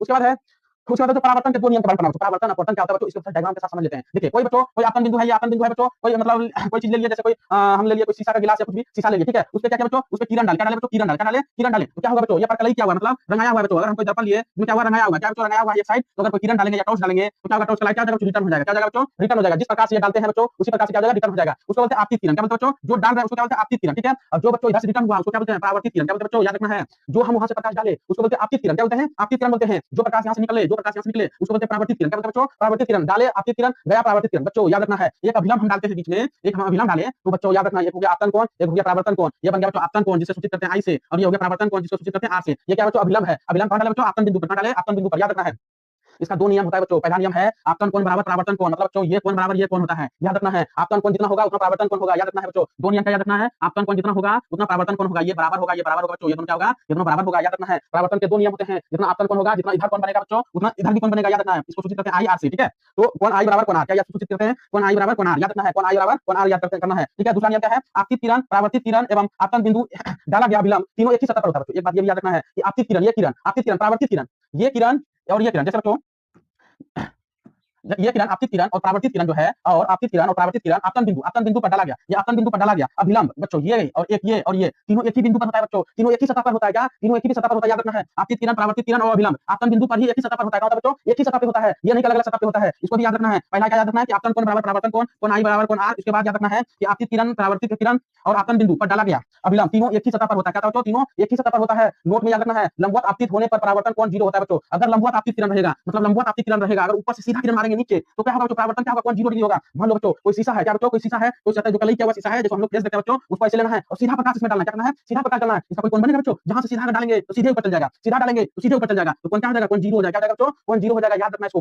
उसके बाद है जो परावर्तन के दो नियम के बारे में पढ़ना। परावर्तन अपवर्तन क्या होता है बच्चों, इसको डायग्राम के साथ समझ लेते हैं। देखिए कोई बच्चों कोई आपतन बिंदु है, ये आपतन बिंदु है बच्चों, कोई मतलब कोई चीज ले लिया, जैसे कोई हम ले लिए कोई शीशा का गिलास या कुछ भी शीशा ले लिया, ठीक है। उसपे क्या क्या बच्चों, उसपे किरण डाल, क्या डाले बच्चों, किरण डाल, क्या डाले, किरण डाले, तो क्या होगा बच्चों, ये परकलई क्या हुआ, मतलब रंगाया हुआ है बच्चों। अगर हम कोई दर्पण लिए इसमें क्या हुआ, रंगाया हुआ, क्या बच्चों रंगाया हुआ है एक साइड, तो अगर कोई किरण डालेंगे या टॉर्च डालेंगे तो क्या होगा, टॉर्च का लाइट क्या हो जाएगा, रिटर्न हो जाएगा, क्या हो जाएगा बच्चों, रिटर्न हो जाएगा। जिस प्रकार से ये डालते हैं बच्चों उसी प्रकार से क्या हो जाएगा, रिटर्न हो जाएगा। उसको बोलते हैं आपतित किरण। क्या बोलते हैं बच्चों, जो डाल रहा है उसको क्या बोलते हैं, आपतित किरण, ठीक है। और जो बच्चों इधर से रिटर्न हुआ उसको क्या बोलते हैं, परावर्तित किरण। क्या बोलते हैं बच्चों, याद रखना है, जो हम वहां से प्रकाश डाले उसको बोलते हैं आपतित किरण। क्या बोलते हैं, आपतित किरण बोलते हैं। जो प्रकाश यहाँ से निकले, जो प्रकाश यहाँ से निकले उसको बोलते हैं परावर्तित किरण। क्या बोलते हैं बच्चों, परावर्तित किरण। डाले आपतित किरण, गया परावर्तित किरण। बच्चों याद रखना है, एक अभिलंब हम डालते हैं बीच में, एक हम अभिलंब डाले तो बच्चों याद रखना, एक हो गया आपतन कोण, एक हो गया परावर्तन कोण। ये बन गया बच्चों आपतन कोण जिसे सूचित करते हैं आई से, और ये हो गया परावर्तन कोण जिसको सूचित करते हैं आर से। ये क्या बच्चों, अभिलंब है। अभिलंब कहां डाले बच्चों, आपतन बिंदु पर। कहां डाले, आपतन बिंदु पर। याद रखना है इसका दो नियम होता है बच्चों। पहला नियम है आपतन कोण बराबर परावर्तन कोण, मतलब बच्चों ये कोण बराबर ये कोण होता है। याद रखना है आपतन कोण जितना होगा उतना परावर्तन कोण होगा। याद रखना है बच्चों, दो नियम का याद रखना है, आपतन कोण जितना होगा उतना परावर्तन कोण होगा। ये बराबर होगा, ये बराबर होगा बच्चों, ये दोनों क्या होगा, ये दोनों बराबर होगा। याद रखना है परावर्तन के दो नियम होते हैं, जितना आपतन कोण होगा, जितना इधर कोण बनेगा बच्चों उतना इधर भी कोण बनेगा। याद रखना है, इसको सूचित करते हैं आई आर से, ठीक है। तो कोण आई बराबर कोण आर, क्या सूचित करते हैं, कोण आई बराबर कोण आर। याद रखना है कोण आई बराबर कोण आर याद करना है, ठीक है। दूसरा नियम क्या है, आपतित किरण, परावर्तित किरण एवं आपतन बिंदु डाला गया अभिलंब तीनों एक ही सतह पर होता है बच्चों। एक बात ये भी याद रखना है कि आपतित किरण, ये किरण, आपतित किरण, परावर्तित किरण, ये किरण और ये किरण, जैसे बच्चों ये किरण आपतित किरण और परावर्तित किरण जो है, और आपतित किरण और परावर्तित किरण आपतन बिंदु पर डाला गया, ये आपतन बिंदु पर डाला गया अभिलंब बच्चों, ये और एक ये और ये तीनों एक ही बिंदु पर होता है बच्चों, तीनों एक ही सतह पर होता है। क्या, तीनों एक ही सतह पर होता है। याद रखना है आपतित किरण, परावर्तित किरण और अभिलंब आपतन बिंदु पर ही एक ही सतह पर होता है। क्या होता है बच्चों, एक ही सतह पे होता है, ये नहीं अलग अलग सतह पे होता है। इसको भी याद रखना है। पहला क्या याद रखना है कि आपतन कोण बराबर परावर्तन कोण, कोण आई बराबर कोण आर। इसके बाद याद रखना है कि आपतित किरण, परावर्तित किरण और आपतन बिंदु पर डाला गया अभिलंब तीनों एक ही सतह पर होता है। क्या होता है, तीनों एक ही सतह पर होता है। नोट में याद रखना है, लंबवत आपतित होने पर परावर्तन कोण 0 होता है बच्चों। अगर लंबवत आपतित किरण रहेगा, मतलब लंबवत आपतित किरण रहेगा, अगर ऊपर से सीधा किरण मारेंगे नीचे तो क्या होगा बच्चों, परावर्तन क्या होगा, कोण 0 डिग्री होगा। मान लो बच्चों कोई शीशा है, क्या बच्चों कोई शीशा है, कोई सतह जो कलई क्या हुआ शीशा है, जैसे हम लोग फेस देखते हैं बच्चों, उसको ऐसे लेना है और सीधा प्रकाश इसमें डालना है। क्या करना है, सीधा प्रकाश डालना है। इसका कोई कोण बनेगा बच्चों, जहां से सीधा डालेंगे तो सीधे ऊपर चल जाएगा, सीधा डालेंगे तो सीधे ऊपर चल जाएगा, तो कोण क्या हो जाएगा, कोण 0 हो जाएगा। क्या हो जाएगा बच्चों, कोण 0 हो जाएगा। याद रखना है इसको।